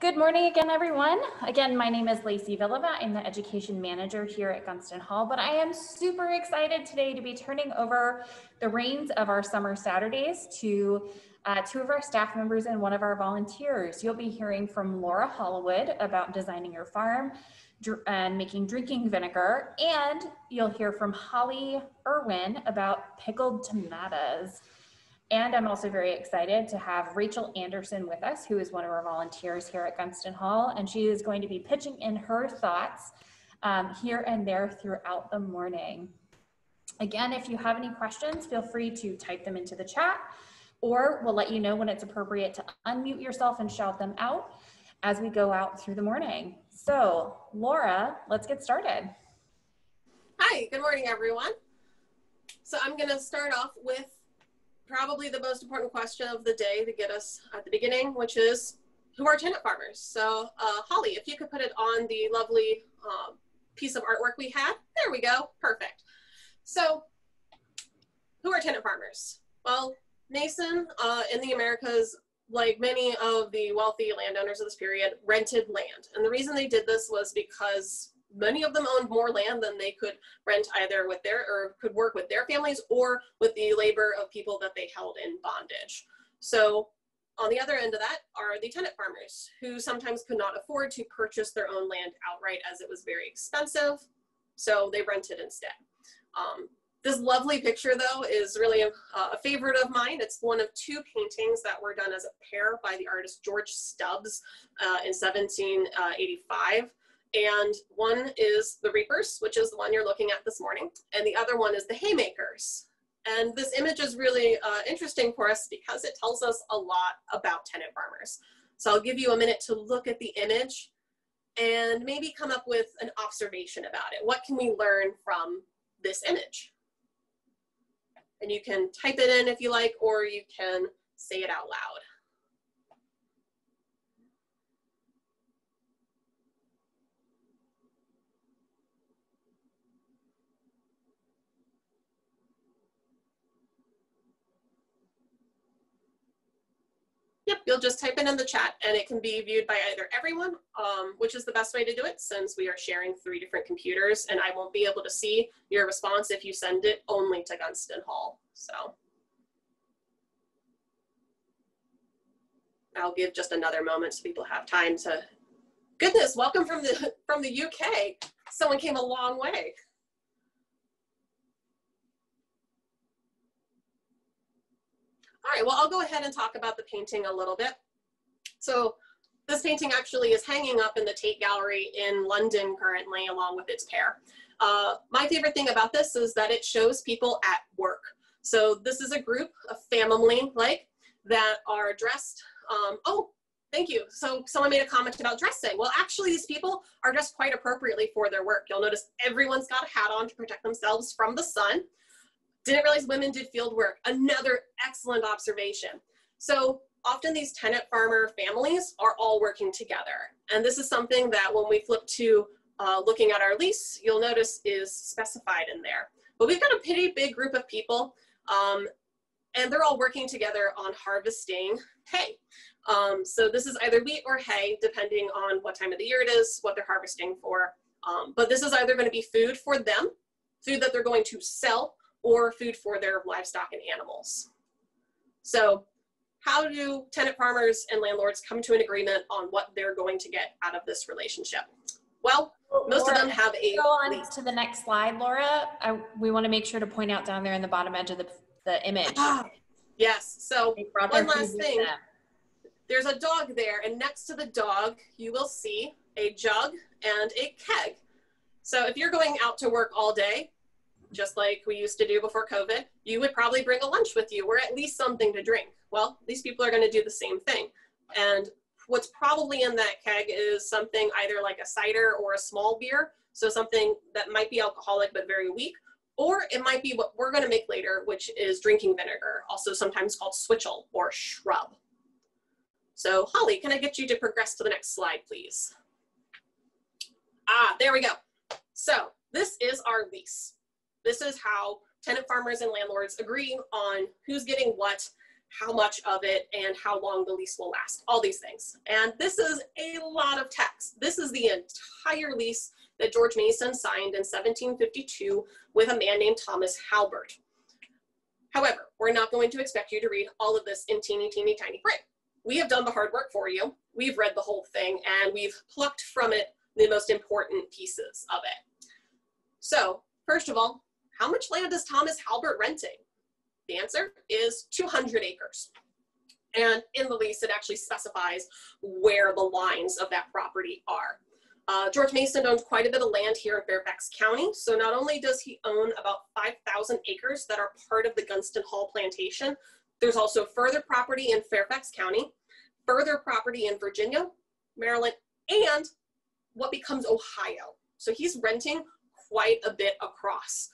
Good morning again, everyone. Again, my name is Lacey Villava. I'm the education manager here at Gunston Hall, but I am super excited today to be turning over the reins of our summer Saturdays to two of our staff members and one of our volunteers. You'll be hearing from Laura Hollywood about designing your farm and making drinking vinegar, and you'll hear from Holly Irwin about pickled tomatoes. And I'm also very excited to have Rachel Anderson with us, who is one of our volunteers here at Gunston Hall, and she is going to be pitching in her thoughts here and there throughout the morning. Again, if you have any questions, feel free to type them into the chat, or we'll let you know when it's appropriate to unmute yourself and shout them out as we go out through the morning. So, Laura, let's get started. Hi, good morning, everyone. So I'm going to start off with probably the most important question of the day to get us at the beginning, which is, who are tenant farmers? So Holly, if you could put it on the lovely piece of artwork we had. There we go, perfect. So who are tenant farmers? Well, Mason in the Americas, like many of the wealthy landowners of this period, rented land. And the reason they did this was because many of them owned more land than they could rent either with could work with their families or with the labor of people that they held in bondage. So on the other end of that are the tenant farmers, who sometimes could not afford to purchase their own land outright as it was very expensive. So they rented instead. This lovely picture, though, is really a favorite of mine. It's one of two paintings that were done as a pair by the artist George Stubbs in 1785. And one is the Reapers, which is the one you're looking at this morning, and the other one is the Haymakers. And this image is really interesting for us because it tells us a lot about tenant farmers. So I'll give you a minute to look at the image and maybe come up with an observation about it. What can we learn from this image? And you can type it in if you like, or you can say it out loud. Yep, you'll just type it in the chat and it can be viewed by either everyone, which is the best way to do it since we are sharing 3 different computers and I won't be able to see your response if you send it only to Gunston Hall. So I'll give just another moment so people have time to, goodness, welcome from the UK. Someone came a long way. All right, well, I'll go ahead and talk about the painting a little bit. So this painting actually is hanging up in the Tate Gallery in London currently, along with its pair. My favorite thing about this is that it shows people at work. So this is a group, a family-like, that are dressed, oh, thank you. So someone made a comment about dressing. Well, actually, these people are dressed quite appropriately for their work. You'll notice everyone's got a hat on to protect themselves from the sun. Didn't realize women did field work. Another excellent observation. So often these tenant farmer families are all working together. And this is something that when we flip to looking at our lease, you'll notice is specified in there. But we've got a pretty big group of people and they're all working together on harvesting hay. So this is either wheat or hay, depending on what time of the year it is, what they're harvesting for. But this is either going to be food for them, food that they're going to sell, or food for their livestock and animals. So how do tenant farmers and landlords come to an agreement on what they're going to get out of this relationship? Well, most of them have a go on to the next slide, Laura. We want to make sure to point out down there in the bottom edge of the image. Yes, so one last thing. There's a dog there, and next to the dog, you will see a jug and a keg. So if you're going out to work all day, just like we used to do before COVID, you would probably bring a lunch with you or at least something to drink. Well, these people are going to do the same thing. And what's probably in that keg is something either like a cider or a small beer. So something that might be alcoholic but very weak, or it might be what we're going to make later, which is drinking vinegar, also sometimes called switchel or shrub. So Holly, can I get you to progress to the next slide, please? There we go. So this is our lease. This is how tenant farmers and landlords agree on who's getting what, how much of it, and how long the lease will last, all these things. And this is a lot of text. This is the entire lease that George Mason signed in 1752 with a man named Thomas Halbert. However, we're not going to expect you to read all of this in teeny, teeny, tiny print. We have done the hard work for you. We've read the whole thing, and we've plucked from it the most important pieces of it. So, first of all, how much land is Thomas Halbert renting? The answer is 200 acres. And in the lease, it actually specifies where the lines of that property are. George Mason owned quite a bit of land here in Fairfax County. So not only does he own about 5,000 acres that are part of the Gunston Hall plantation, there's also further property in Fairfax County, further property in Virginia, Maryland, and what becomes Ohio. So he's renting quite a bit across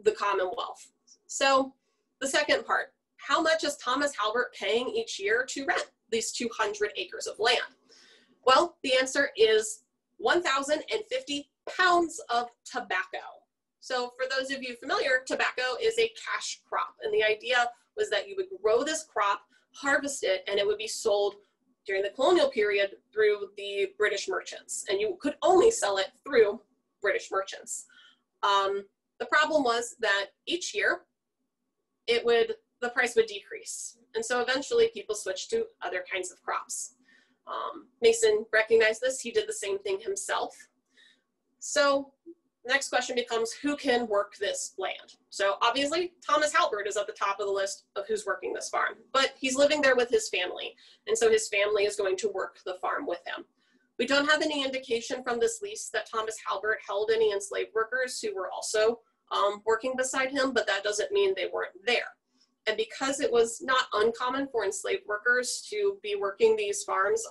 the Commonwealth. So the second part, how much is Thomas Halbert paying each year to rent these 200 acres of land? Well, the answer is 1,050 pounds of tobacco. So for those of you familiar, tobacco is a cash crop. And the idea was that you would grow this crop, harvest it, and it would be sold during the colonial period through the British merchants. And you could only sell it through British merchants. The problem was that each year, the price would decrease. And so eventually people switched to other kinds of crops. Mason recognized this. He did the same thing himself. So the next question becomes, who can work this land? So obviously, Thomas Halbert is at the top of the list of who's working this farm, but he's living there with his family. And so his family is going to work the farm with him. We don't have any indication from this lease that Thomas Halbert held any enslaved workers who were also working beside him, but that doesn't mean they weren't there. And because it was not uncommon for enslaved workers to be working these farms,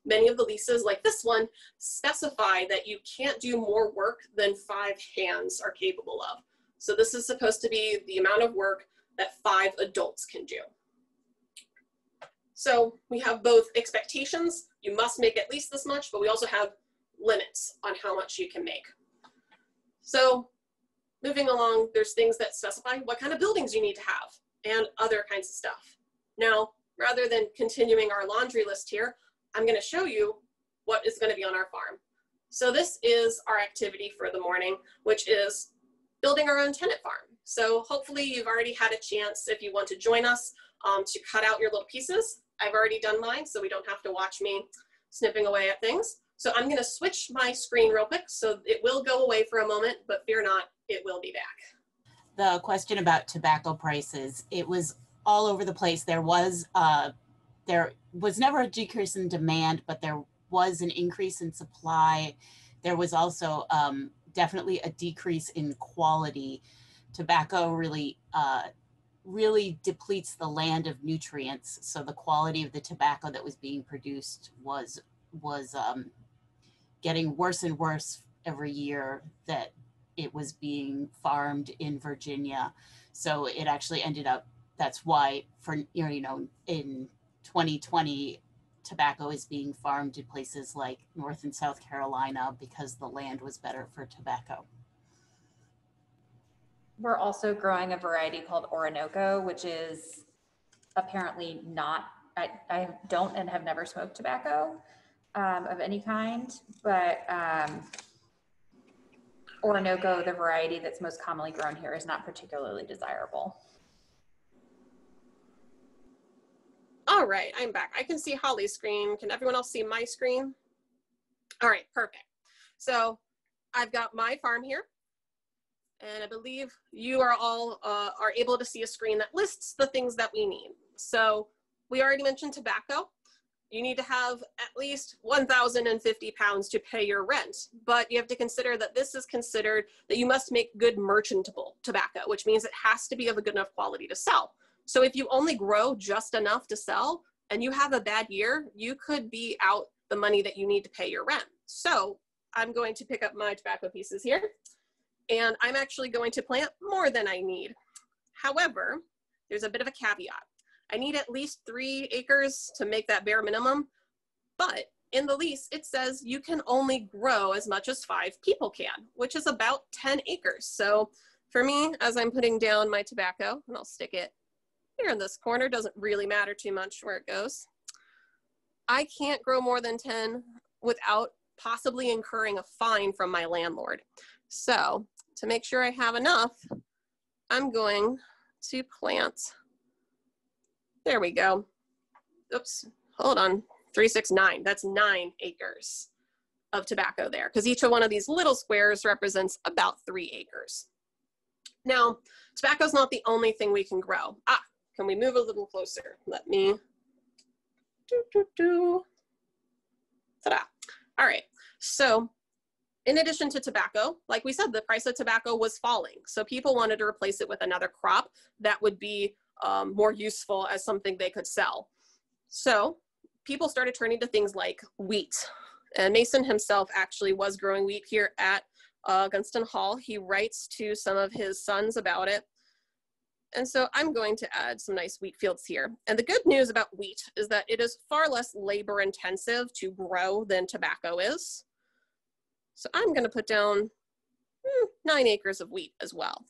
many of the leases, like this one, specify that you can't do more work than 5 hands are capable of. So this is supposed to be the amount of work that 5 adults can do. So we have both expectations, you must make at least this much, but we also have limits on how much you can make. So moving along, there's things that specify what kind of buildings you need to have and other kinds of stuff. Now, rather than continuing our laundry list here, I'm going to show you what is going to be on our farm. So this is our activity for the morning, which is building our own tenant farm. So hopefully you've already had a chance, if you want to join us, to cut out your little pieces. I've already done mine, so we don't have to watch me snipping away at things. So I'm going to switch my screen real quick. So it will go away for a moment, but fear not, it will be back. The question about tobacco prices, it was all over the place. There was never a decrease in demand, but there was an increase in supply. There was also definitely a decrease in quality. Tobacco really depletes the land of nutrients. So the quality of the tobacco that was being produced was getting worse and worse every year that it was being farmed in Virginia. So it actually ended up, that's why in 2020, tobacco is being farmed in places like North and South Carolina because the land was better for tobacco. We're also growing a variety called Orinoco, which is apparently not, I don't and have never smoked tobacco of any kind, but Orinoco, the variety that's most commonly grown here, is not particularly desirable. All right, I'm back. I can see Holly's screen. Can everyone else see my screen? All right, perfect. So I've got my farm here, and I believe you are all are able to see a screen that lists the things that we need. So we already mentioned tobacco. You need to have at least 1,050 pounds to pay your rent, but you have to consider that this is considered that you must make good merchantable tobacco, which means it has to be of a good enough quality to sell. So if you only grow just enough to sell and you have a bad year, you could be out the money that you need to pay your rent. So I'm going to pick up my tobacco pieces here, and I'm actually going to plant more than I need. However, there's a bit of a caveat. I need at least 3 acres to make that bare minimum, but in the lease, it says you can only grow as much as 5 people can, which is about 10 acres. So for me, as I'm putting down my tobacco, and I'll stick it here in this corner. Doesn't really matter too much where it goes. I can't grow more than 10 without possibly incurring a fine from my landlord. So to make sure I have enough, I'm going to plant, there we go. Oops, hold on, 369, that's 9 acres of tobacco there, because each of one of these little squares represents about 3 acres. Now, tobacco is not the only thing we can grow. Can we move a little closer? Let me, ta-da. All right, so in addition to tobacco, like we said, the price of tobacco was falling. So people wanted to replace it with another crop that would be more useful as something they could sell. So people started turning to things like wheat. And Mason himself actually was growing wheat here at Gunston Hall. He writes to some of his sons about it. And so I'm going to add some nice wheat fields here. And the good news about wheat is that it is far less labor intensive to grow than tobacco is. So I'm going to put down 9 acres of wheat as well.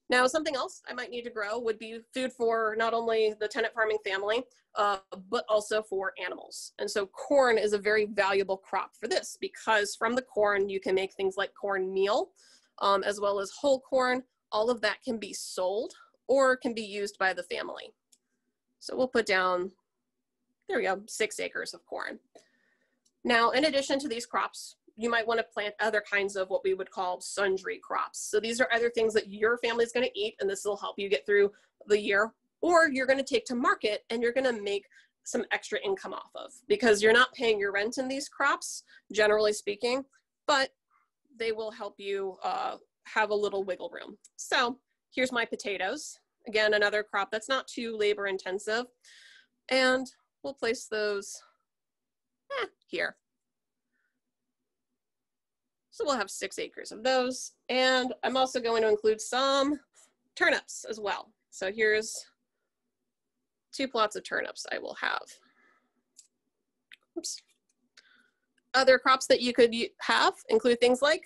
Now, something else I might need to grow would be food for not only the tenant farming family, but also for animals. And so corn is a very valuable crop for this, because from the corn, you can make things like corn meal, as well as whole corn. All of that can be sold or can be used by the family. So we'll put down, there we go, 6 acres of corn. Now, in addition to these crops, you might want to plant other kinds of what we would call sundry crops. So these are other things that your family is going to eat, and this will help you get through the year, or you're going to take to market and you're going to make some extra income off of, because you're not paying your rent in these crops, generally speaking, but they will help you have a little wiggle room. So here's my potatoes. Again, another crop that's not too labor intensive. And we'll place those here. So we'll have 6 acres of those. And I'm also going to include some turnips as well. So here's 2 plots of turnips I will have. Oops. Other crops that you could have include things like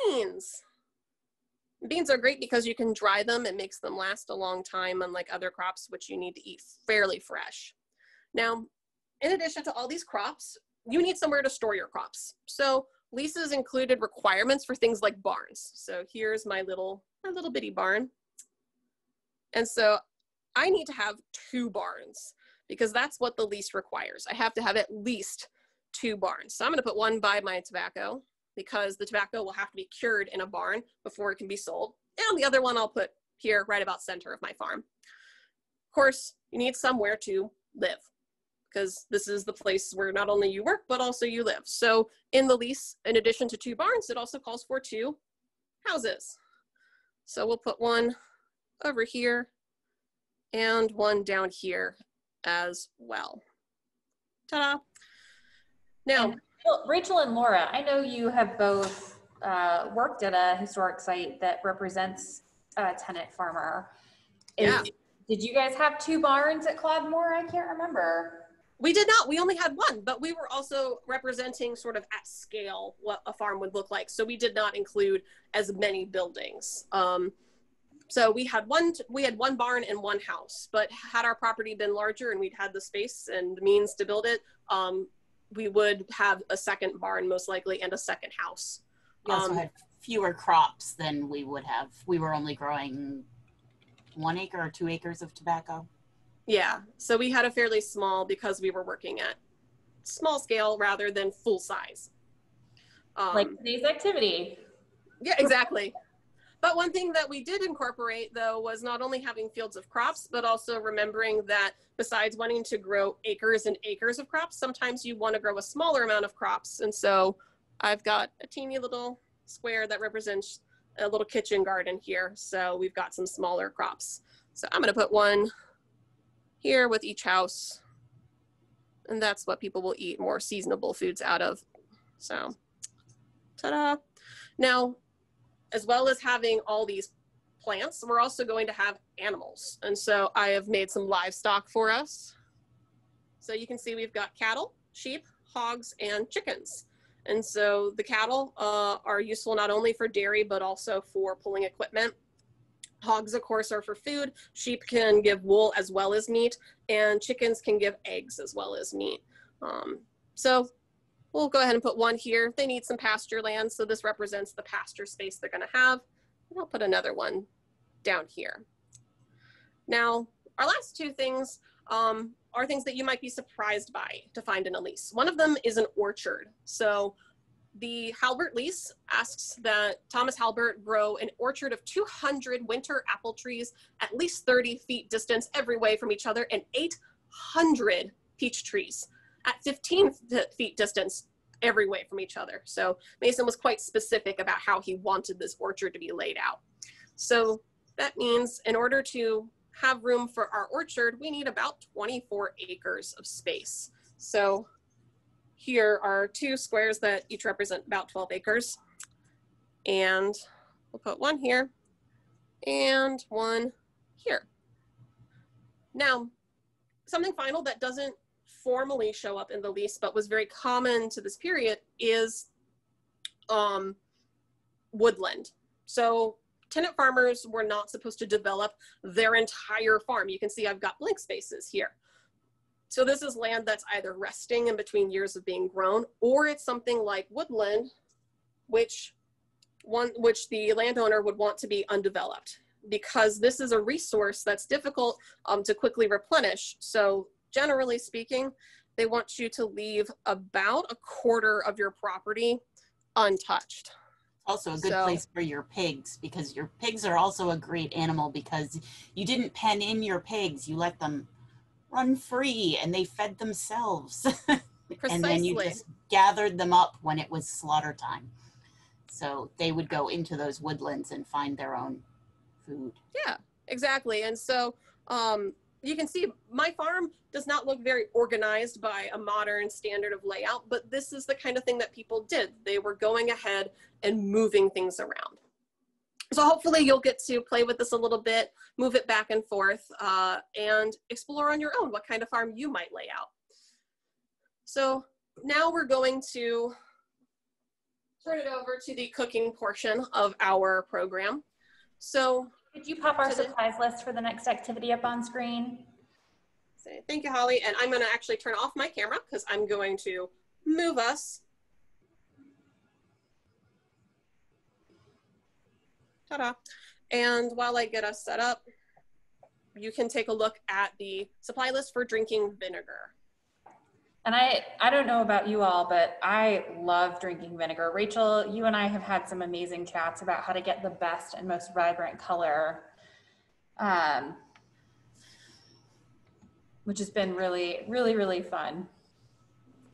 beans. Beans are great because you can dry them. It makes them last a long time, unlike other crops, which you need to eat fairly fresh. Now, in addition to all these crops, you need somewhere to store your crops. So leases included requirements for things like barns. So here's my little bitty barn. And so I need to have 2 barns because that's what the lease requires. I have to have at least 2 barns. So I'm gonna put one by my tobacco, because the tobacco will have to be cured in a barn before it can be sold. And the other one I'll put here right about center of my farm. Of course, you need somewhere to live, because this is the place where not only you work, but also you live. So in the lease, in addition to 2 barns, it also calls for 2 houses. So we'll put one over here and one down here as well. Ta-da. Now, Rachel and Laura, I know you have both worked at a historic site that represents a tenant farmer. Yeah. Did you guys have 2 barns at Cladmore? I can't remember. We did not. We only had 1, but we were also representing sort of at scale what a farm would look like. So we did not include as many buildings. So we had one barn and 1 house, but had our property been larger and we'd had the space and means to build it, we would have a 2nd barn most likely and a 2nd house. We also had fewer crops than we would have. We were only growing 1 acre or 2 acres of tobacco. Yeah, so we had a fairly small, because we were working at small scale rather than full size. Like today's activity. Yeah, exactly. But one thing that we did incorporate, though, was not only having fields of crops, but also remembering that besides wanting to grow acres and acres of crops, sometimes you want to grow a smaller amount of crops. And so I've got a teeny little square that represents a little kitchen garden here. So we've got some smaller crops. So I'm going to put one here with each house. And that's what people will eat more seasonable foods out of. So, ta-da. Now, as well as having all these plants, we're also going to have animals. And so I have made some livestock for us. So you can see we've got cattle, sheep, hogs, and chickens. And so the cattle are useful not only for dairy, but also for pulling equipment. Hogs, of course, are for food. Sheep can give wool as well as meat, and chickens can give eggs as well as meat. So we'll go ahead and put one here. They need some pasture land, so this represents the pasture space they're going to have. And I'll put another one down here. Now, our last two things are things that you might be surprised by to find in a lease. One of them is an orchard. So the Halbert lease asks that Thomas Halbert grow an orchard of 200 winter apple trees at least 30 feet distance every way from each other, and 800 peach trees at 15 feet distance every way from each other. So Mason was quite specific about how he wanted this orchard to be laid out. So that means in order to have room for our orchard, we need about 24 acres of space. So here are two squares that each represent about 12 acres. And we'll put one here and one here. Now, something final that doesn't formally show up in the lease, but was very common to this period is woodland. So tenant farmers were not supposed to develop their entire farm. You can see I've got blank spaces here. So this is land that's either resting in between years of being grown, or it's something like woodland, which the landowner would want to be undeveloped, because this is a resource that's difficult to quickly replenish. So generally speaking, they want you to leave about a quarter of your property untouched. Also a good place for your pigs, because your pigs are also a great animal, because you didn't pen in your pigs. You let them run free and they fed themselves. And then you just gathered them up when it was slaughter time. So they would go into those woodlands and find their own food. Yeah, exactly. And so you can see my farm does not look very organized by a modern standard of layout, but this is the kind of thing that people did. They were going ahead and moving things around. So hopefully you'll get to play with this a little bit, move it back and forth, and explore on your own what kind of farm you might lay out. So now we're going to turn it over to the cooking portion of our program. So could you pop our supplies list for the next activity up on screen? Thank you, Holly. And I'm going to actually turn off my camera because I'm going to move us. Ta-da. And while I get us set up, you can take a look at the supply list for drinking vinegar. And I don't know about you all, but I love drinking vinegar. Rachel, you and I have had some amazing chats about how to get the best and most vibrant color, which has been really, really, really fun.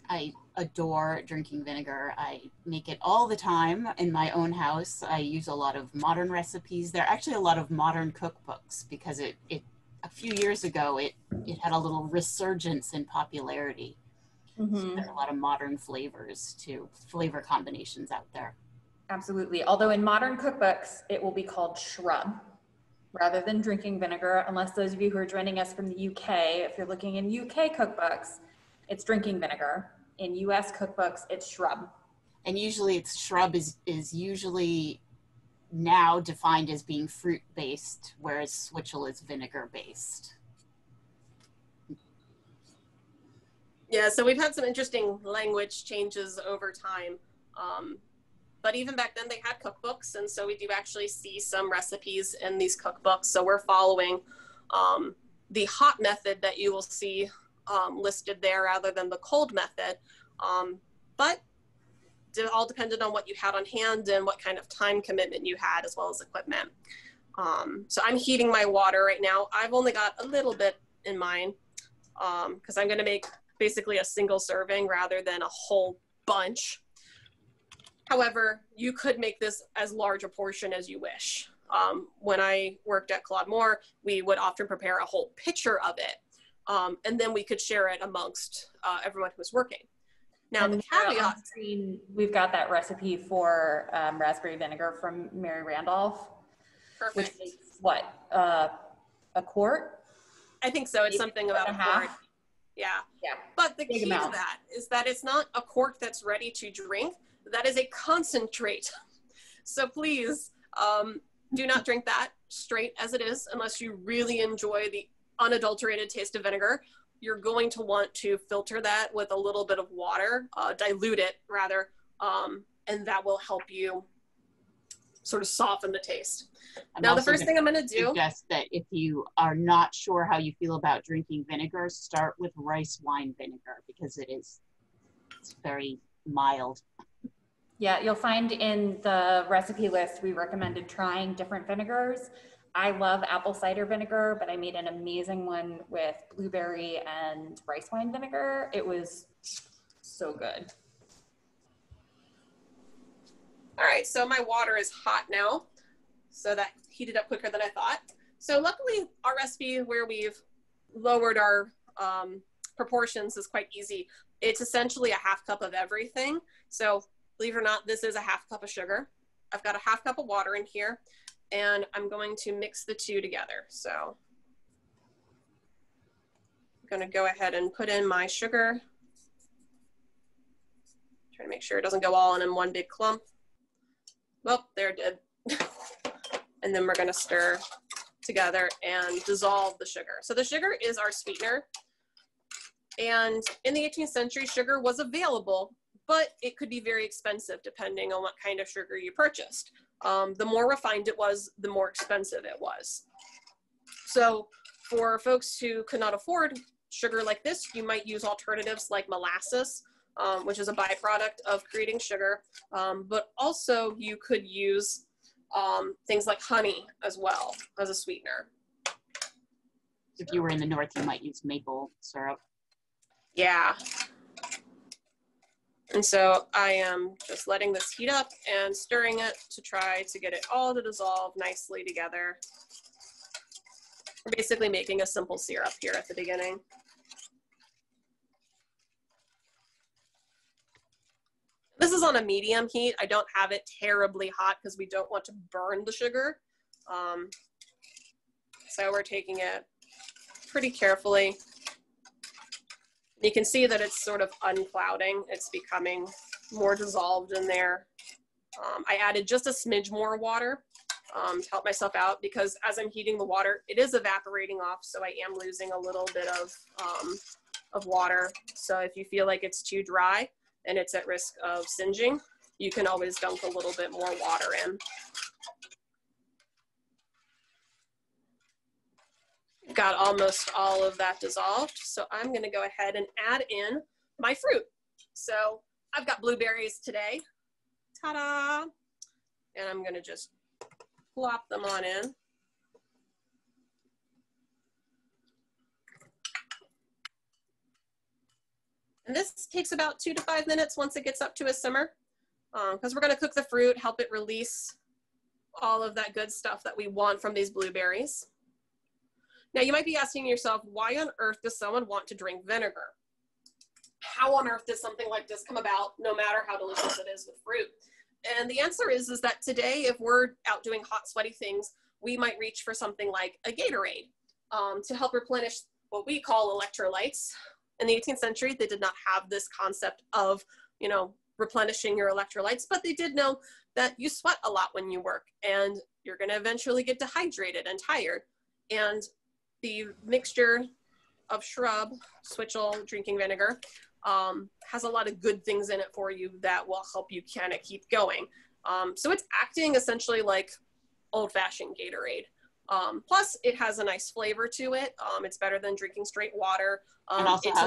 I adore drinking vinegar. I make it all the time in my own house. I use a lot of modern recipes. There are actually a lot of modern cookbooks, because a few years ago, it had a little resurgence in popularity. Mm-hmm. So there are a lot of modern flavor combinations out there. Absolutely. Although in modern cookbooks, it will be called shrub rather than drinking vinegar, unless those of you who are joining us from the UK, if you're looking in UK cookbooks, it's drinking vinegar. In US cookbooks, it's shrub. And usually shrub is usually now defined as being fruit-based, whereas switchel is vinegar-based. Yeah, so we've had some interesting language changes over time. But even back then they had cookbooks, and so we do actually see some recipes in these cookbooks. So we're following the hot method that you will see listed there rather than the cold method. But it all depended on what you had on hand and what kind of time commitment you had, as well as equipment. So I'm heating my water right now. I've only got a little bit in mine because I'm going to make basically a single serving rather than a whole bunch. However, you could make this as large a portion as you wish. When I worked at Claude Moore, we would often prepare a whole pitcher of it. And then we could share it amongst everyone who was working. Now, the caveat. We've got that recipe for raspberry vinegar from Mary Randolph. Perfect. Which makes what, a quart? I think so. It's something about a quart. Yeah. Yeah. But the key to that is that it's not a quart that's ready to drink. That is a concentrate. So please, do not drink that straight as it is unless you really enjoy the unadulterated taste of vinegar. You're going to want to filter that with a little bit of water, dilute it rather, and that will help you sort of soften the taste. Now, the first thing I'm going to do, suggest that if you are not sure how you feel about drinking vinegar, start with rice wine vinegar because it's very mild. Yeah, you'll find in the recipe list, we recommended trying different vinegars. I love apple cider vinegar, but I made an amazing one with blueberry and rice wine vinegar. It was so good. All right, so my water is hot now. So that heated up quicker than I thought. So luckily our recipe where we've lowered our proportions is quite easy. It's essentially a half cup of everything. So believe it or not, this is a half cup of sugar. I've got a half cup of water in here and I'm going to mix the two together. So I'm gonna go ahead and put in my sugar. Try to make sure it doesn't go all in one big clump. Well, there it did. And then we're going to stir together and dissolve the sugar. So the sugar is our sweetener. And in the 18th century, sugar was available, but it could be very expensive depending on what kind of sugar you purchased. The more refined it was, the more expensive it was. So for folks who could not afford sugar like this, you might use alternatives like molasses, which is a byproduct of creating sugar. But also you could use things like honey as well as a sweetener. If you were in the north, you might use maple syrup. Yeah. And so I am just letting this heat up and stirring it to try to get it all to dissolve nicely together. We're basically making a simple syrup here at the beginning. This is on a medium heat. I don't have it terribly hot because we don't want to burn the sugar. So we're taking it pretty carefully. You can see that it's sort of unclouding. It's becoming more dissolved in there. I added just a smidge more water to help myself out because as I'm heating the water, it is evaporating off. So I am losing a little bit of water. So if you feel like it's too dry, and it's at risk of singeing, you can always dunk a little bit more water in. Got almost all of that dissolved, so I'm gonna go ahead and add in my fruit. So I've got blueberries today, ta-da! And I'm gonna just plop them on in. And this takes about 2 to 5 minutes once it gets up to a simmer, because we're going to cook the fruit, help it release all of that good stuff that we want from these blueberries. Now you might be asking yourself, why on earth does someone want to drink vinegar? How on earth does something like this come about, no matter how delicious it is with fruit? And the answer is that today, if we're out doing hot, sweaty things, we might reach for something like a Gatorade to help replenish what we call electrolytes. In the 18th century, they did not have this concept of, you know, replenishing your electrolytes, but they did know that you sweat a lot when you work and you're going to eventually get dehydrated and tired. And the mixture of shrub, switchel, drinking vinegar has a lot of good things in it for you that will help you kind of keep going. So it's acting essentially like old-fashioned Gatorade. Plus, it has a nice flavor to it. It's better than drinking straight water. And also how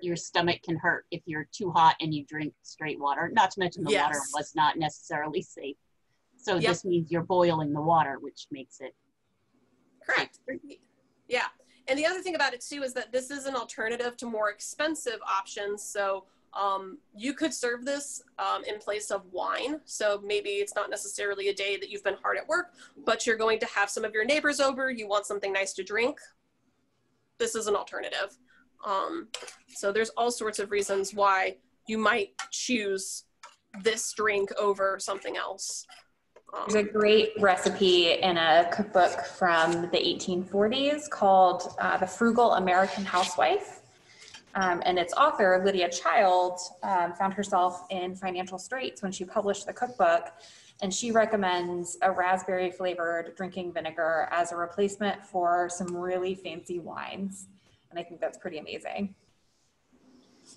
your stomach can hurt if you're too hot and you drink straight water. Not to mention the water was not necessarily safe. So this means you're boiling the water, which makes it correct. Yeah. And the other thing about it too is that this is an alternative to more expensive options. So you could serve this in place of wine. So maybe it's not necessarily a day that you've been hard at work, but you're going to have some of your neighbors over. You want something nice to drink. This is an alternative. So there's all sorts of reasons why you might choose this drink over something else. There's a great recipe in a cookbook from the 1840s called The Frugal American Housewife. And its author, Lydia Child, found herself in financial straits when she published the cookbook. and she recommends a raspberry flavored drinking vinegar as a replacement for some really fancy wines. And I think that's pretty amazing.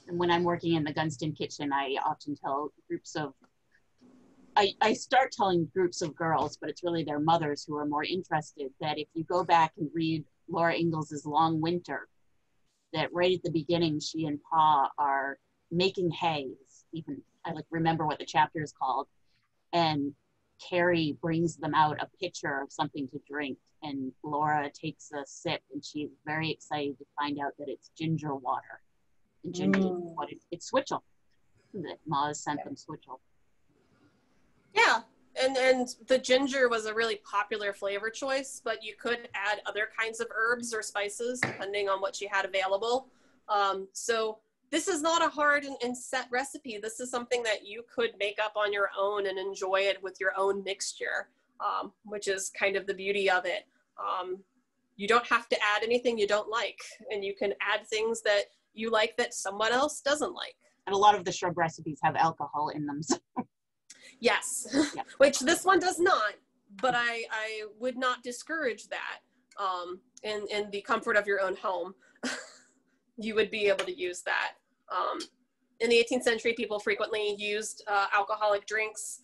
And when I'm working in the Gunston kitchen, I often tell groups of, I start telling groups of girls, but it's really their mothers who are more interested, that if you go back and read Laura Ingalls' Long Winter, that right at the beginning, she and Pa are making hay. Even I remember what the chapter is called. And Carrie brings them out a pitcher of something to drink, and Laura takes a sip, and she's very excited to find out that it's ginger water. And ginger, it's switchel. That Ma has sent them switchel. Yeah, and the ginger was a really popular flavor choice, but you could add other kinds of herbs or spices depending on what you had available. So this is not a hard and set recipe. This is something that you could make up on your own and enjoy it with your own mixture, which is kind of the beauty of it. You don't have to add anything you don't like, and you can add things that you like that someone else doesn't like. And a lot of the shrub recipes have alcohol in them. So. Yes, Yeah. Which this one does not, but I would not discourage that in the comfort of your own home. You would be able to use that. In the 18th century, people frequently used alcoholic drinks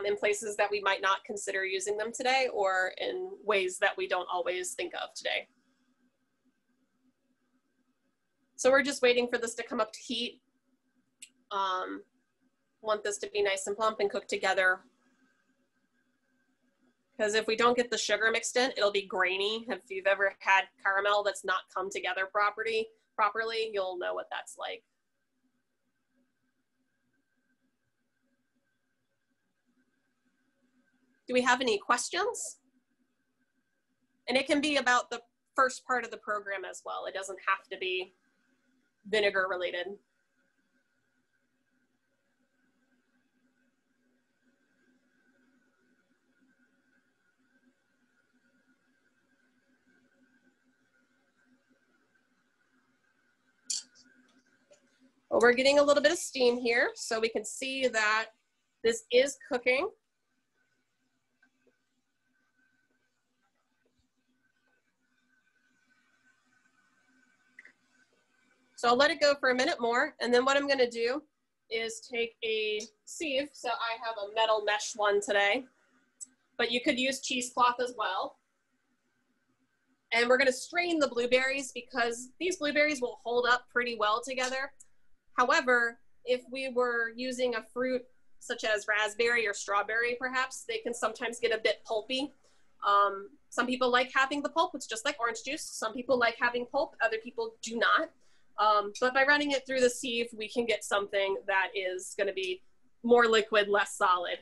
in places that we might not consider using them today, or in ways that we don't always think of today. So we're just waiting for this to come up to heat. Want this to be nice and plump and cooked together. Because if we don't get the sugar mixed in, it'll be grainy. If you've ever had caramel that's not come together properly, you'll know what that's like. Do we have any questions? And it can be about the first part of the program as well. It doesn't have to be vinegar related. Well, we're getting a little bit of steam here, so we can see that this is cooking. So I'll let it go for a minute more, and then what I'm gonna do is take a sieve. So I have a metal mesh one today, but you could use cheesecloth as well. And we're gonna strain the blueberries because these blueberries will hold up pretty well together. However, if we were using a fruit such as raspberry or strawberry, perhaps, they can sometimes get a bit pulpy. Some people like having the pulp. It's just like orange juice. Some people like having pulp. Other people do not. But by running it through the sieve, we can get something that is going to be more liquid, less solid.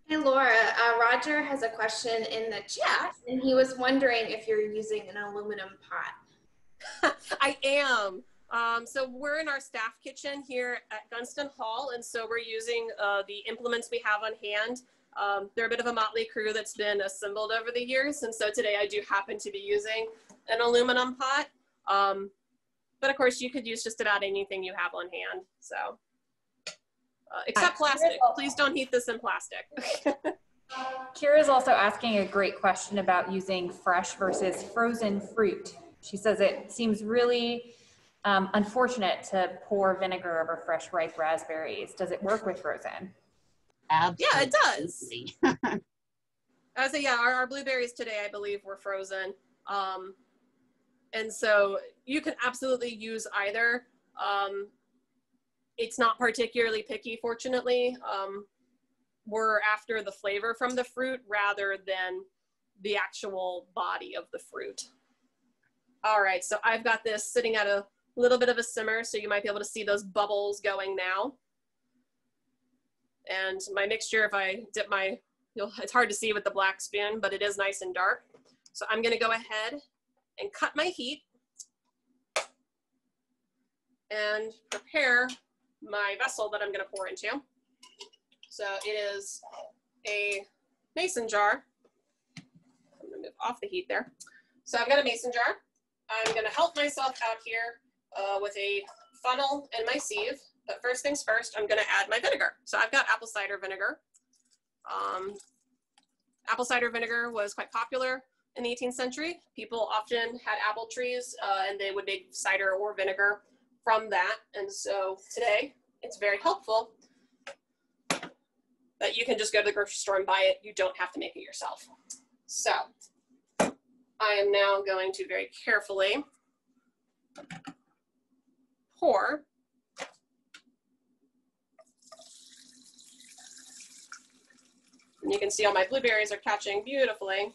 Hey, Laura, Roger has a question in the chat, and he was wondering if you're using an aluminum pot. I am. So we're in our staff kitchen here at Gunston Hall, and so we're using the implements we have on hand. They're a bit of a motley crew that's been assembled over the years, and so today I do happen to be using an aluminum pot. But of course, you could use just about anything you have on hand. So, except plastic. Please don't heat this in plastic. Kira's also asking a great question about using fresh versus frozen fruit. She says it seems really unfortunate to pour vinegar over fresh, ripe raspberries. Does it work with frozen? Absolutely. Yeah, it does. I would say, yeah, our blueberries today, I believe, were frozen. And so you can absolutely use either. It's not particularly picky, fortunately. We're after the flavor from the fruit rather than the actual body of the fruit. All right, so I've got this sitting at a little bit of a simmer, so you might be able to see those bubbles going now. And my mixture, if I dip my, it's hard to see with the black spoon, but it is nice and dark. So I'm gonna go ahead and cut my heat and prepare my vessel that I'm gonna pour into. So it is a mason jar. I'm gonna move off the heat there. So I've got a mason jar. I'm gonna help myself out here with a funnel and my sieve. But first things first, I'm gonna add my vinegar. So I've got apple cider vinegar. Apple cider vinegar was quite popular in the 18th century. People often had apple trees and they would make cider or vinegar from that. And so today it's very helpful that you can just go to the grocery store and buy it. You don't have to make it yourself. So I am now going to very carefully pour. And you can see all my blueberries are catching beautifully.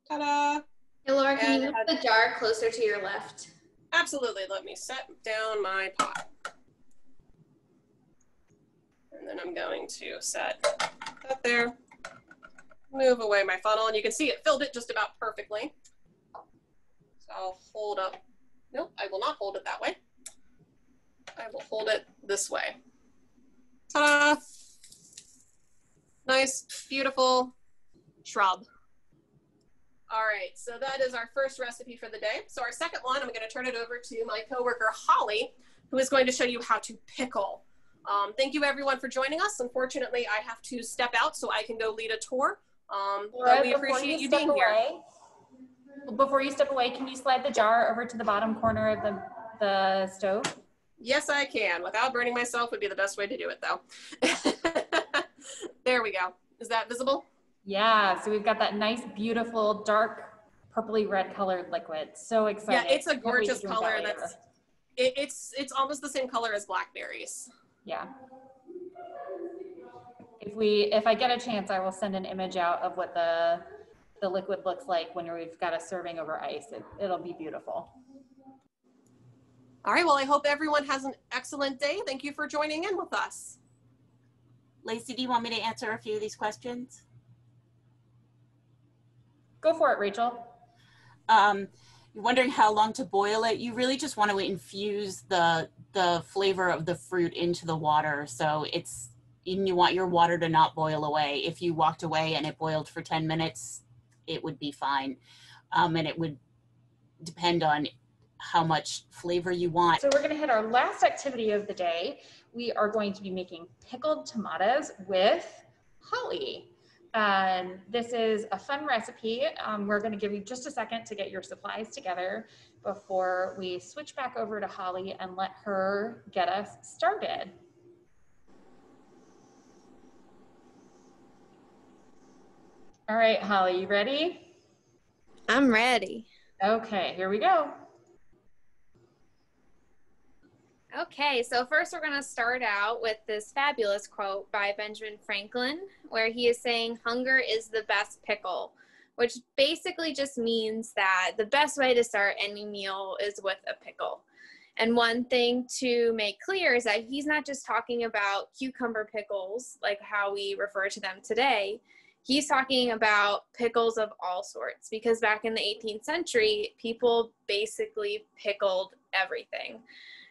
Ta-da! Hey, Laura, can you move the jar closer to your left? Absolutely. Let me set down my pot. And then I'm going to set that there. Move away my funnel, and you can see it filled it just about perfectly. So I'll hold up. Nope, I will not hold it that way. I will hold it this way. Ta-da! Nice, beautiful shrub. All right, so that is our first recipe for the day. So our second one, I'm going to turn it over to my coworker, Holly, who is going to show you how to pickle. Thank you, everyone, for joining us. Unfortunately, I have to step out so I can go lead a tour. But we appreciate you being here. Before you step away, can you slide the jar over to the bottom corner of the stove? Yes, I can. Without burning myself would be the best way to do it, though. There we go. Is that visible? Yeah, so we've got that nice, beautiful, dark, purpley red colored liquid. So excited. Yeah, it's a gorgeous color. It's almost the same color as blackberries. Yeah. If I get a chance, I will send an image out of what the liquid looks like when we've got a serving over ice. It'll be beautiful. All right, well, I hope everyone has an excellent day. Thank you for joining in with us. Lacey, do you want me to answer a few of these questions? Go for it, Rachel. You're wondering how long to boil it. You really just want to infuse the flavor of the fruit into the water. So you want your water to not boil away. If you walked away and it boiled for 10 minutes, it would be fine. And it would depend on how much flavor you want. So we're going to hit our last activity of the day. We are going to be making pickled tomatoes with Holly. This is a fun recipe. We're going to give you just a second to get your supplies together before we switch back over to Holly and let her get us started. All right, Holly, you ready? I'm ready. Okay, here we go. Okay, so first we're going to start out with this fabulous quote by Benjamin Franklin, where he is saying, "Hunger is the best pickle," which basically just means that the best way to start any meal is with a pickle. And one thing to make clear is that he's not just talking about cucumber pickles, like how we refer to them today. He's talking about pickles of all sorts, because back in the 18th century, people basically pickled everything.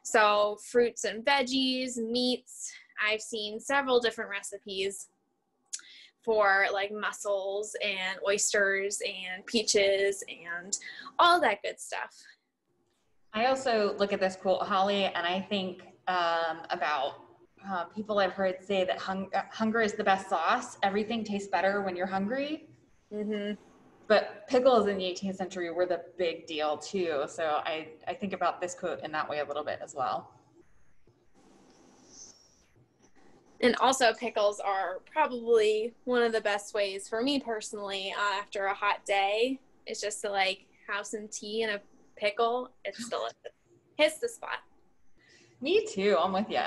So fruits and veggies, meats. I've seen several different recipes for like mussels and oysters and peaches and all that good stuff. I also look at this quote, Holly, and I think about people I've heard say that hunger is the best sauce. Everything tastes better when you're hungry. Mm-hmm. But pickles in the 18th century were the big deal too. So I think about this quote in that way a little bit as well. And also pickles are probably one of the best ways for me personally after a hot day. It's just to like have some tea and a pickle. It's delicious. Hits the spot. Me too. I'm with you.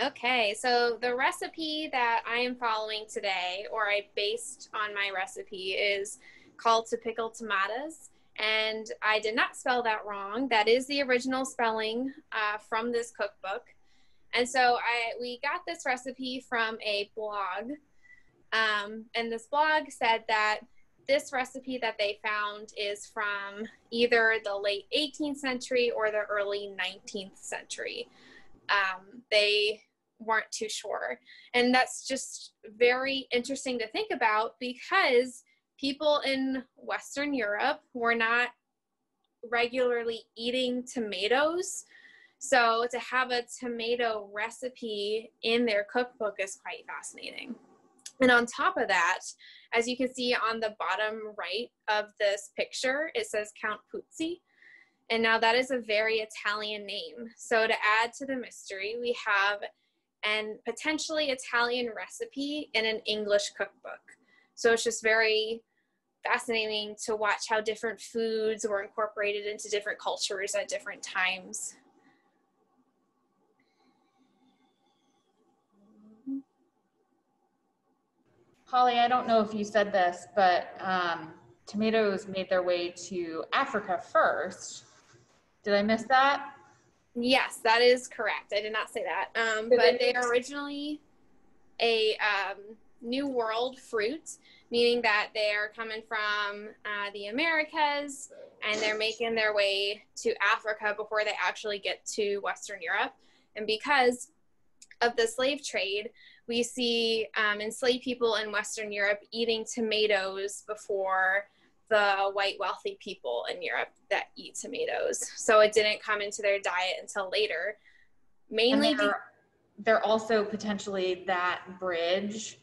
Okay, so the recipe that I am following today, or I based on my recipe, is called to Pickled Tomatoes. And I did not spell that wrong. That is the original spelling from this cookbook. And so we got this recipe from a blog. And this blog said that this recipe that they found is from either the late 18th century or the early 19th century. They weren't too sure. And that's just very interesting to think about, because people in Western Europe were not regularly eating tomatoes. So to have a tomato recipe in their cookbook is quite fascinating. And on top of that, as you can see on the bottom right of this picture, it says Count Puzzi. And now that is a very Italian name. So to add to the mystery, we have an potentially Italian recipe in an English cookbook. So it's just very fascinating to watch how different foods were incorporated into different cultures at different times. Holly, I don't know if you said this, but tomatoes made their way to Africa first. Did I miss that? Yes, that is correct. I did not say that. But they are originally a New World fruit, meaning that they are coming from the Americas and they're making their way to Africa before they actually get to Western Europe. And because of the slave trade, we see enslaved people in Western Europe eating tomatoes before the white wealthy people in Europe that eat tomatoes. So it didn't come into their diet until later. Mainly they're also potentially that bridge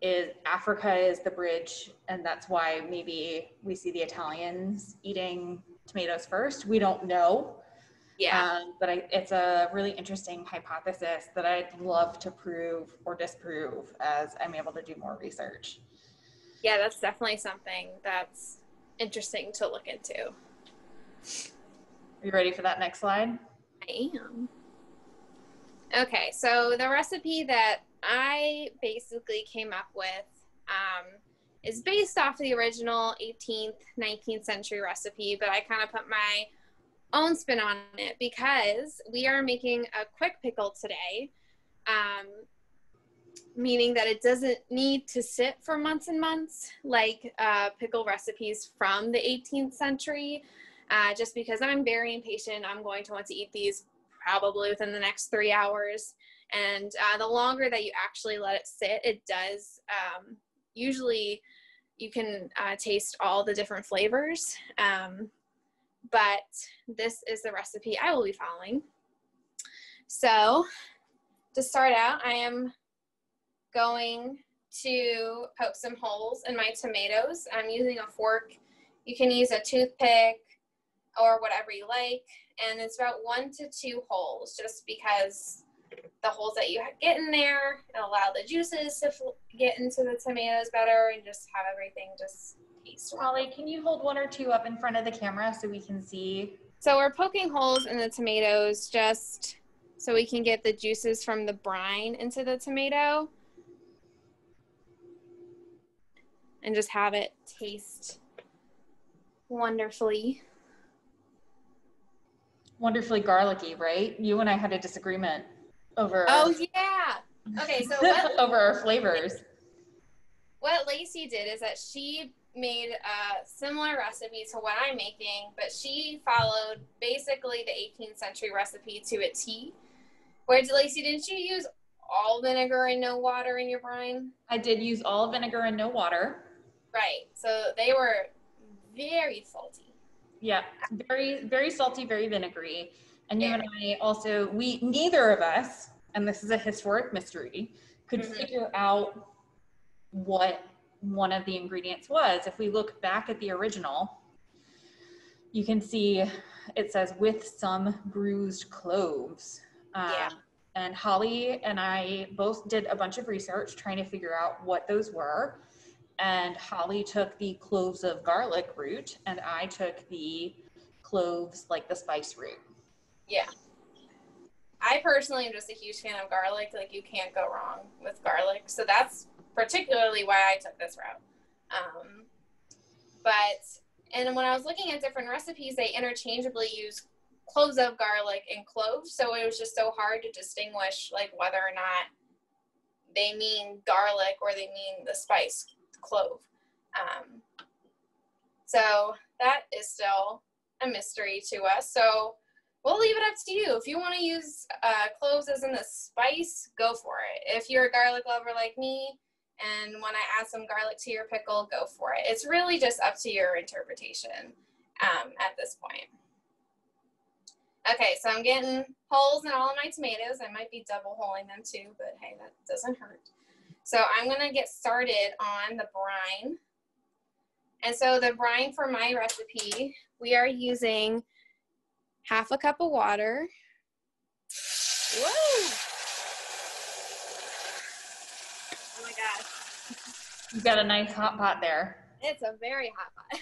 is Africa is the bridge, and that's why maybe we see the Italians eating tomatoes first. We don't know. Yeah. But it's a really interesting hypothesis that I'd love to prove or disprove as I'm able to do more research. Yeah, that's definitely something that's interesting to look into. Are you ready for that next slide? I am. Okay, so the recipe that I basically came up with is based off the original 18th, 19th century recipe, but I kind of put my own spin on it because we are making a quick pickle today, meaning that it doesn't need to sit for months and months like pickle recipes from the 18th century. Just because I'm very impatient, I'm going to want to eat these probably within the next 3 hours. And the longer that you actually let it sit, it does, usually you can taste all the different flavors. But this is the recipe I will be following. So to start out, I am going to poke some holes in my tomatoes. I'm using a fork. You can use a toothpick or whatever you like. And it's about 1 to 2 holes, just because the holes that you get in there allow the juices to get into the tomatoes better and just have everything just taste. Holly, can you hold 1 or 2 up in front of the camera so we can see? So we're poking holes in the tomatoes just so we can get the juices from the brine into the tomato and just have it taste wonderfully. Wonderfully garlicky, right? You and I had a disagreement over. Oh yeah. Okay, so over our flavors. What Lacey did is that she made a similar recipe to what I'm making, but she followed basically the 18th century recipe to a T. Where, Lacey, didn't you use all vinegar and no water in your brine? I did use all vinegar and no water. Right. So they were very salty. Yeah, very, very salty, very vinegary. And you and I also, neither of us, and this is a historic mystery, could figure out what one of the ingredients was. If we look back at the original, you can see it says with some bruised cloves. And Holly and I both did a bunch of research trying to figure out what those were. And Holly took the cloves of garlic root, and I took the cloves, like the spice root. Yeah. I personally am just a huge fan of garlic. Like, you can't go wrong with garlic. So that's particularly why I took this route. And when I was looking at different recipes, they interchangeably use cloves of garlic and cloves. So it was just so hard to distinguish, like, whether or not they mean garlic or they mean the spice clove. So that is still a mystery to us. So we'll leave it up to you. If you want to use cloves as in the spice, go for it. If you're a garlic lover like me and want to add some garlic to your pickle, go for it. It's really just up to your interpretation at this point. Okay, so I'm getting holes in all of my tomatoes. I might be double holing them too, but hey, that doesn't hurt. So I'm gonna get started on the brine. And so the brine for my recipe, we are using half a cup of water. Whoa! Oh my gosh. You've got a nice hot pot there. It's a very hot pot.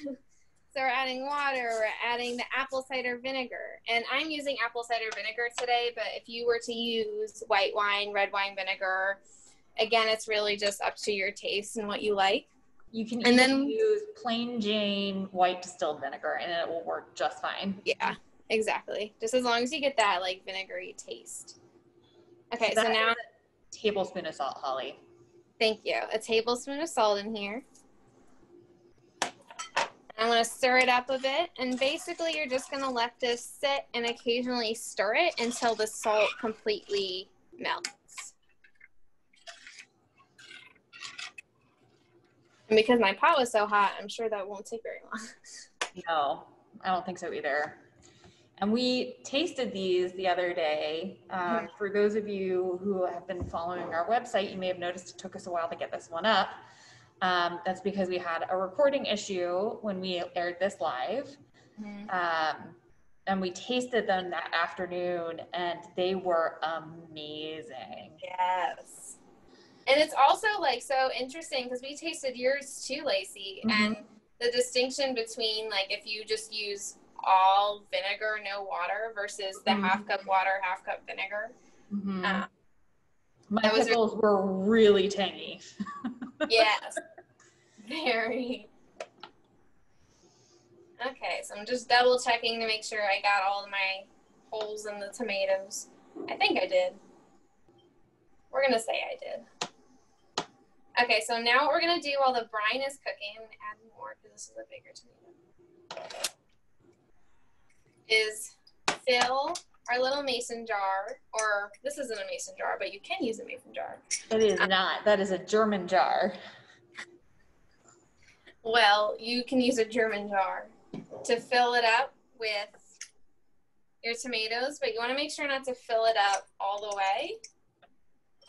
So we're adding water, we're adding the apple cider vinegar. And I'm using apple cider vinegar today, but if you were to use white wine, red wine vinegar, again, it's really just up to your taste and what you like. You can even use plain Jane white distilled vinegar and it will work just fine. Yeah, exactly. Just as long as you get that like vinegary taste. Okay, so now a tablespoon of salt, Holly. Thank you. A tablespoon of salt in here. I'm going to stir it up a bit, and basically you're just going to let this sit and occasionally stir it until the salt completely melts. And because my pot was so hot, I'm sure that won't take very long. No, I don't think so either. And we tasted these the other day. For those of you who have been following our website, you may have noticed it took us a while to get this one up. That's because we had a recording issue when we aired this live. And we tasted them that afternoon and they were amazing. Yes. And it's also like so interesting because we tasted yours too, Lacey. And the distinction between like if you just use all vinegar, no water versus the half cup water, half cup vinegar. My pickles were really tangy. Yes, very. Okay, so I'm just double checking to make sure I got all of my holes in the tomatoes. I think I did. We're gonna say I did. Okay, so now what we're gonna do while the brine is cooking, I'm gonna add more because this is a bigger tomato, is fill our little mason jar, or this isn't a mason jar, but you can use a mason jar. It is not. That is a German jar. Well, you can use a German jar to fill it up with your tomatoes, but you want to make sure not to fill it up all the way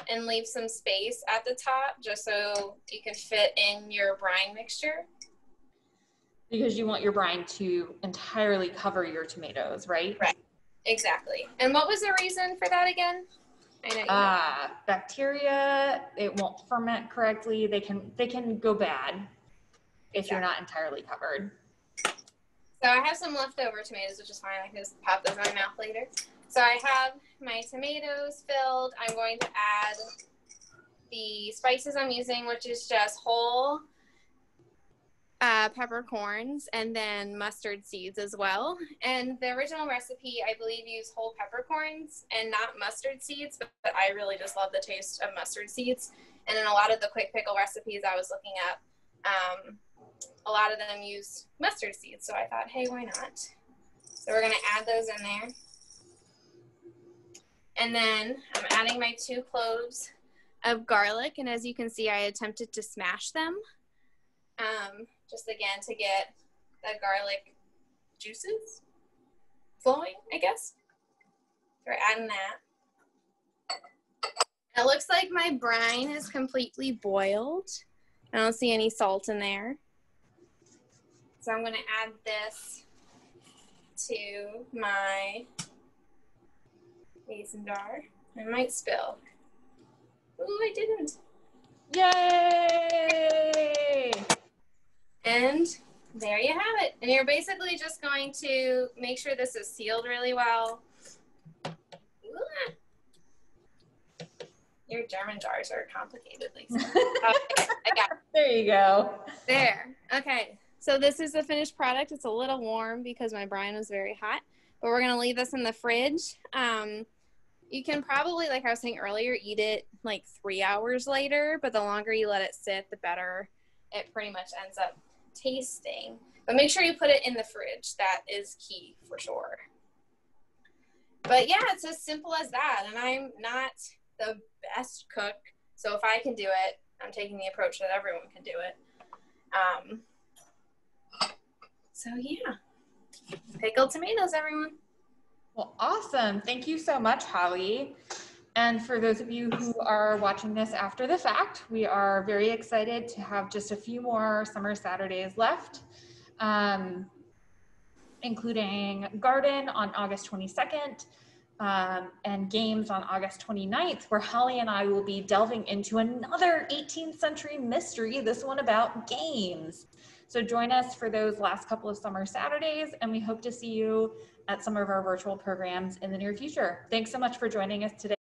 and leave some space at the top just so you can fit in your brine mixture. Because you want your brine to entirely cover your tomatoes, right? Right. Exactly. And what was the reason for that again? I know you know. Bacteria, it won't ferment correctly. They can go bad if you're not entirely covered. So I have some leftover tomatoes, which is fine. I can just pop those in my mouth later. So I have my tomatoes filled. I'm going to add the spices I'm using, which is just whole peppercorns and then mustard seeds as well. And the original recipe, I believe, used whole peppercorns and not mustard seeds, but I really just love the taste of mustard seeds. And in a lot of the quick pickle recipes I was looking up, a lot of them use mustard seeds. So I thought, hey, why not? So we're going to add those in there. And then I'm adding my 2 cloves of garlic. And as you can see, I attempted to smash them. Just again to get the garlic juices flowing, I guess. We're adding that. It looks like my brine is completely boiled. I don't see any salt in there. So I'm going to add this to my mason jar. I might spill. Ooh, I didn't. Yay! And there you have it. And you're basically just going to make sure this is sealed really well. Ooh. Your German jars are complicated, Lisa. Okay, I got it. There you go. There. Okay. So this is the finished product. It's a little warm because my brine was very hot, but we're going to leave this in the fridge. You can probably, like I was saying earlier, eat it like 3 hours later, but the longer you let it sit, the better it pretty much ends up tasting. But make sure you put it in the fridge. That is key for sure. But yeah, it's as simple as that. And I'm not the best cook, so if I can do it, I'm taking the approach that everyone can do it. So yeah, Pickled tomatoes, everyone. Well, awesome. Thank you so much, Holly. And for those of you who are watching this after the fact, we are very excited to have just a few more summer Saturdays left, including Garden on August 22nd, and games on August 29th, where Holly and I will be delving into another 18th century mystery, this one about games. So join us for those last couple of summer Saturdays, and we hope to see you at some of our virtual programs in the near future. Thanks so much for joining us today.